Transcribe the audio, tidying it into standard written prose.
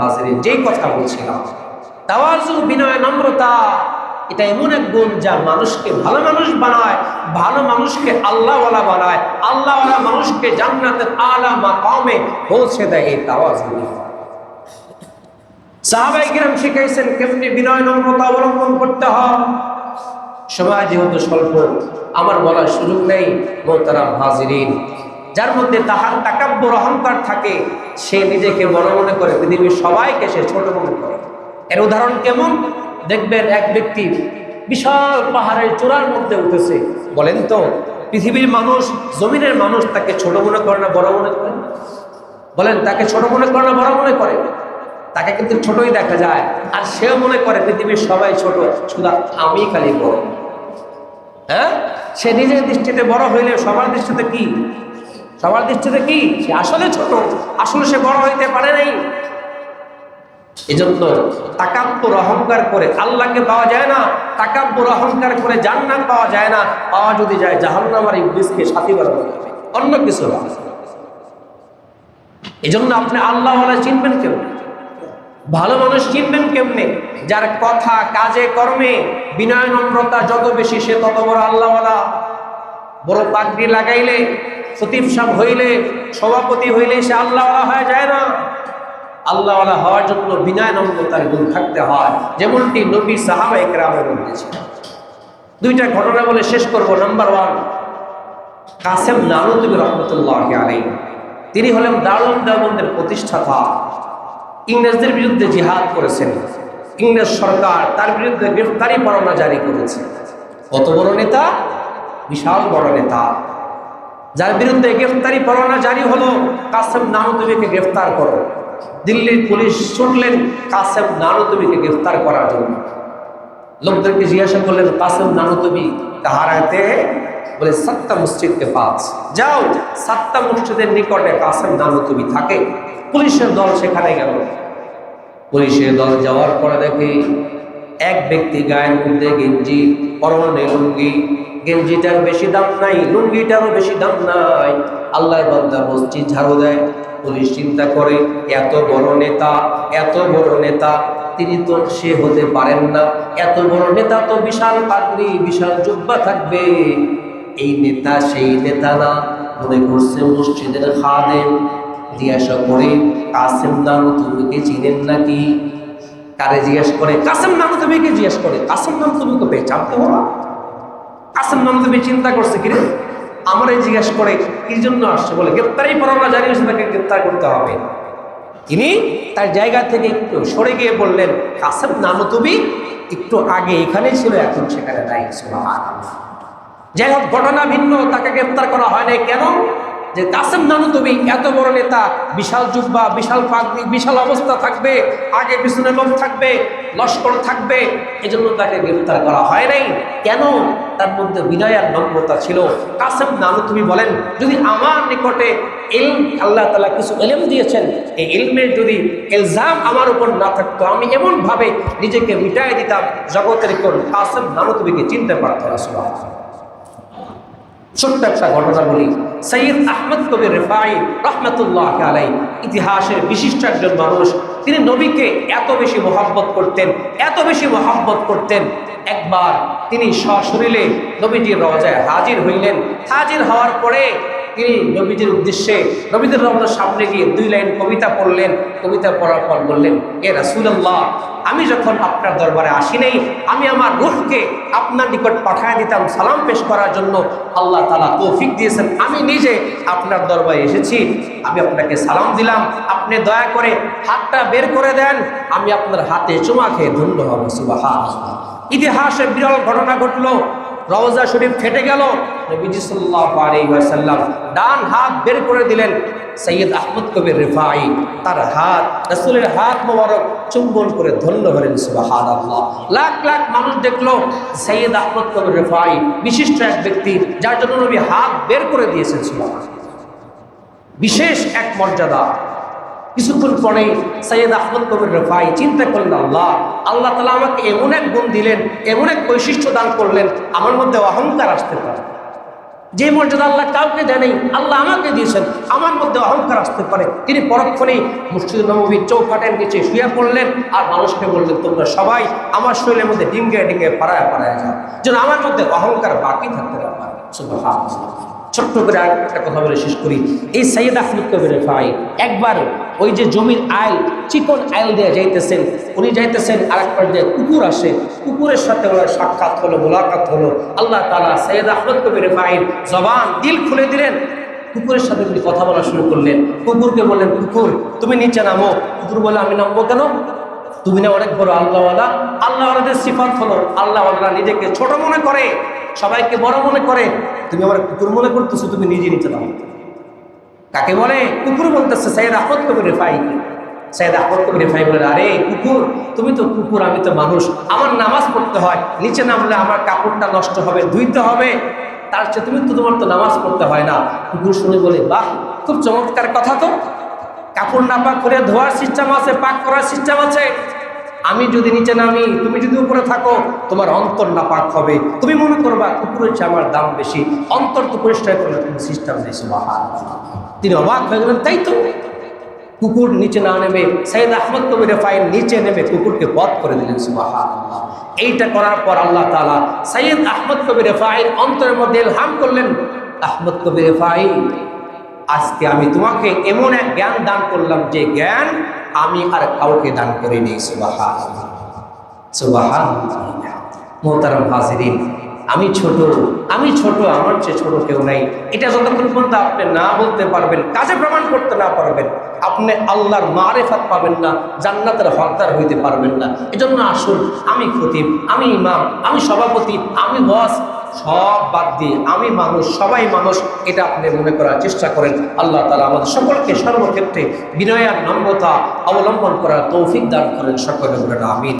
হাজিরিন, যেই কথা বলছিলাম, তাওয়াজু, বিনয়, নম্রতা, এটা এমন এক গুণ যা মানুষকে ভালো মানুষ বানায়, ভালো মানুষকে আল্লাহওয়ালা বানায়, আল্লাহওয়ালা মানুষকে জান্নাতের আলা মাকামে পৌঁছে দেয় এই তাওয়াজু। সাহাবায়ে কিরাম শিখাইছেন কেমনি বিনয় নম্রতা অবলম্বন করতে হয়। সময় যেহেতু স্বল্প, আমার বলার সুযোগ নেই। মোহতারাম হাজিরিন, যার মধ্যে তাহার তাকাব্বুর, অহংকার থাকে, সে নিজেকে বড় মনে করে, পৃথিবীর সবাইকে সে ছোট মনে করে। এর উদাহরণ কেমন? দেখবেন এক ব্যক্তি বিশাল পাহাড়ের চূড়ার মধ্যে উঠেছে, বলেন তো পৃথিবীর মানুষ, জমিনের মানুষ তাকে ছোট মনে করে না বড় মনে করে? বলেন, তাকে ছোট মনে করে না বড় মনে করে? তাকে কিন্তু ছোটই দেখা যায়, আর সেও মনে করে পৃথিবীর সবাই ছোট, শুধু আমি খালি বড়। হ্যাঁ, সে নিজের দৃষ্টিতে বড় হইলে সবার দৃষ্টিতে কি? সবার দৃষ্টিতে কি? সে আসলে ছোট, আসলে সে বড় হইতে পারে নাই। এজন্য তাকাব্বুর, অহংকার করে আল্লাহকে পাওয়া যায় না, তাকাব্বুর অহংকার করে জান্নাত পাওয়া যায় না। পাওয়া যদি যায়, জাহান্নাম আর ইবলিসকে সাথী বানানো যাবে, অন্য কিছু না। এজন্য আপনি আল্লাহওয়ালা চিনবেন কেমনে? ভালো মানুষ চিনবেন কেমনে? যার কথা, কাজে, কর্মে বিনয় নম্রতা যত বেশি, সে তত বড় আল্লাহওয়ালা। বড় পাগড়ি লাগাইলে, খতিব সাহেব হইলে, সভাপতি হইলে সে আল্লাহওয়ালা হয়ে যায় না। আল্লাহওয়ালা হওয়ার জন্য বিনয় নম্রতার গুণ থাকতে হয়, যেমনটি নবী সাহাবায়ে কেরামের মধ্যে ছিল। দুইটা ঘটনা বলে শেষ করব। নাম্বার 1, কাসেম নানুতুবী রহমতুল্লাহি আলাইহি। তিনি হলেন দারুল দেওবন্দের প্রতিষ্ঠাতা। ইংরেজদের বিরুদ্ধে জিহাদ করেছেন। ইংরেজ সরকার তার বিরুদ্ধে গ্রেফতারি পরোয়ানা জারি করেছে। কত বড় নেতা! বিশাল বড় নেতা, যার বিরুদ্ধে গ্রেফতারি পরোয়ানা জারি হলো, কাসেম নানুতুবীকে গ্রেফতার করো। দিল্লির পুলিশ ছুটলেন কাসেম নানুতুবীকে গ্রেফতার করার জন্য। লোকদেরকে জিজ্ঞাসা করলেন, কাসেম নানুতুবী কাহার হাতে? বলে, সাত্তা মসজিদকে পাস, যাও, সাত্তা মসজিদের নিকটে কাসেম নানুতুবী থাকে। পুলিশের দল সেখানে গেল। পুলিশের দল যাওয়ার পরে দেখে এক ব্যক্তি গায়ের মধ্যে গেঞ্জি, পরনে লুঙ্গি, গেঞ্জিটার বেশি দাম নাই, লুঙ্গিটারও বেশি দাম নাই। আল্লাহর বান্দা মসজিদ ঝাড়ু দেয়। পুলিশ চিন্তা করে, এত বড় নেতা, এত বড় নেতা, তিনি তো সে হতে পারেন না। এত বড় নেতা তো বিশাল পাগড়ি, বিশাল জুব্বা থাকবে। এই নেতা সেই নেতা না, মনে করছে মসজিদের খাদেম। জিজ্ঞাসা করে, কাসেম নানুতুবীকে চিনেন নাকি? কারে জিজ্ঞাসা করে? কাসেম নানুতুবীকে জিজ্ঞেস করে। কাসেম নানুতুবীকে পেঁচাতে হওয়া। কাসেম নানুতুবী চিন্তা করছে, কিরে আমারে জিজ্ঞেস করে কি জন্য আসছে? বলে, গ্রেফতারি পরোয়ানা জারি হয়েছে, তাকে গ্রেফতার করতে হবে। তিনি তার জায়গা থেকে একটু সরে গিয়ে বললেন, কাসেম নানুতুবী একটু আগে এখানেই ছিল, এখন সেখানে নাই। সুবহানাল্লাহ। যাই হোক, ঘটনা ভিন্ন, তাকে গ্রেফতার করা হয় নাই। কেন? যে কাসেম নানুতুবী এত বড় নেতা, বিশাল জুব্বা, বিশাল পাগড়ি, বিশাল অবস্থা থাকবে, আগে পিছনে লোক থাকবে, লস্কর থাকবে, এজন্য তাকে গ্রেফতার করা হয় নাই। কেন? তার মধ্যে বিনয় আর নম্রতা ছিল। কাসেম নানুতুবী বলেন, যদি আমার নিকটে ইলম, আল্লাহ তাআলা কিছু ইলম দিয়েছেন, এই ইলমের যদি ইলজাম আমার উপর না থাকতো, আমি এমনভাবে নিজেকে মিটাই দিতাম, জগতের কোন কাসেম নানুতুবীকে চিনতে পারত না। সুবহানাল্লাহ। ছোট্ট একটা ঘটনা বলি। সৈয়দ আহমদ কবির রিফাঈ রহমতুল্লাহি আলাইহি ইতিহাসের বিশিষ্ট একজন মানুষ। তিনি নবীকে এত বেশি মহব্বত করতেন, এত বেশি মহব্বত করতেন, একবার তিনি সশরীরে নবীজির রওজায় হাজির হইলেন। হাজির হওয়ার পরে তিনি নবীজির উদ্দেশ্যে, নবীদের রওজার সামনে গিয়ে 2 লাইন কবিতা পড়লেন। কবিতা পড়ার পর বললেন, এ রাসূলুল্লাহ, আমি যখন আপনার দরবারে আসি নাই, আমি আমার রূহকে আপনার নিকট পাঠায় দিতাম সালাম পেশ করার জন্য। আল্লাহ তাআলা তৌফিক দিয়েছেন, আমি নিজে আপনার দরবারে এসেছি, আমি আপনাকে সালাম দিলাম, আপনি দয়া করে হাতটা বের করে দেন, আমি আপনার হাতে চুমা খেয়ে ধন্য হব। সুবহানাল্লাহ। ইতিহাসে বিরল ঘটনা ঘটলো। রওজা শরীফ ফেটে গেল। নবীজি সাল্লাল্লাহু আলাইহি ওয়াসাল্লাম ডান হাত বের করে দিলেন। সৈয়দ আহমদ কবির রিফাঈ তার হাত, রাসূলের হাত মোবারক চুম্বন করে ধন্য হলেন। সুবহানাল্লাহ। লাখ লাখ মানুষ দেখলো সৈয়দ আহমদ কবির রিফাঈ বিশিষ্ট এক ব্যক্তি, যার জন্য নবী হাত বের করে দিয়েছেন। সুবহানাল্লাহ। বিশেষ এক মর্যাদা। কিছুক্ষণ পরে সৈয়দ আহমদ কবির রিফাঈ চিন্তা করলেন, আল্লাহ তাআলা আমাকে এমন এক গুণ দিলেন, এমন এক বৈশিষ্ট্য দান করলেন, আমার মধ্যে অহংকার আসতে পারে। যে মর্যাদা আল্লাহ কাউকে দেয় নাই, আল্লাহ আমাকে দিয়েছেন। আমার মধ্যে অহংকার আসতে পারে। তিনি পরক্ষণেই মসজিদ নববীর চৌকাঠের নিচে শুয়ে পড়লেন আর মানুষকে বললেন, তোমরা সবাই আমার শরীরের মধ্যে ডিঙ্গে ডিঙ্গে পাড়ায় পাড়ায় যাও, যেন আমার মধ্যে অহংকার বাকি থাকতে না পারে। সুবহানাল্লাহ। ছোট্ট করে একটা কথা বলে শেষ করি। এই সৈয়দ আহমদ কবির রিফাঈ একবার ওই যে জমির আইল, চিকন আইল দিয়ে যাইতেছেন, উনি যাইতেছেন, আরেকবার দিয়ে কুকুর আসে, কুকুরের সাথে ওনার সাক্ষাৎ হলো, মোলাকাত হলো। আল্লাহ তাআলা সৈয়দ আহমদ কবির রিফাঈর জবান, দিল খুলে দিলেন। কুকুরের সাথে তিনি কথা বলা শুরু করলেন। কুকুরকে বললেন, কুকুর তুমি নিচে নামো। কুকুর বলে, আমি নামবো কেন? তুমি না অনেক বড় আল্লাহওয়ালা। আল্লাহওয়ালাদের সিফাত হলো আল্লাহওয়ালারা নিজেকে ছোট মনে করে, সবাইকে বড় মনে করে। তুমি আমার কুকুর মনে করতেছো, তুমি নিজে নিচে নাও। কাকে বলে? কুকুর বলতেছে সৈয়দ আহমদ কবির রিফাঈ। সৈয়দ আহমদ কবির রিফাঈ বলেন, আরে কুকুর, তুমি তো কুকুর, আমি তো মানুষ, আমার নামাজ পড়তে হয়, নিচে নামলে আমার কাপড়টা নষ্ট হবে, ধুইতে হবে, তার চেয়ে তোমার তো নামাজ পড়তে হয় না। কুকুর শুনে বলে, বাহ, খুব চমৎকার কথা তো। কাপড় না পাক করে ধোয়ার সিস্টেম আছে, পাক করার সিস্টেম আছে। আমি যদি নিচে নামি, তুমি যদি উপরে থাকো, তোমার অন্তর না পাক হবে। তুমি মনে করবা কুকুরের চেয়ে আমার দাম বেশি, অন্তর তো পরিষ্কার করলে তুমি সিস্টেম দিয়েছো। তিনি অবাক হয়ে গেলেন, তাই তো। কুকুর নিচে না নেমে সৈয়দ আহমদ কবির রিফাঈ নিচে নেমে কুকুরকে বধ করে দিলেন। সুবহানাল্লাহ। এইটা করার পর আল্লাহ তাআলা সৈয়দ আহমদ কবির রিফাঈর অন্তরের মধ্যে ইলহাম করলেন, আহমদ কবির রিফাঈ, আজকে আমি তোমাকে এমন এক জ্ঞান দান করলাম যে জ্ঞান আমি আর কাউকে দান করিনি। সুবহানাল্লাহ, সুবহানাল্লাহ। মুহতারাম হাজিরিন, আমি ছোট, আমার চেয়ে ছোট কেউ নাই। এটা যতক্ষণ পর্যন্ত আপনি না বলতে পারবেন, কাজে প্রমাণ করতে না পারবেন, আপনি আল্লাহর মারিফাত পাবেন না, জান্নাতের হকদার হইতে পারবেন না। এজন্য আসুন, আমি খতিব, আমি ইমাম, আমি সভাপতি, আমি বস, সব বাদ দিয়ে আমি মানুষ, সবাই মানুষ, এটা আপনি মনে করার চেষ্টা করেন। আল্লাহ তাআলা আমাদের সকলকে সর্বক্ষেত্রে বিনয় আর নম্রতা অবলম্বন করার তৌফিক দান করেন। সকলে বলেন আমিন।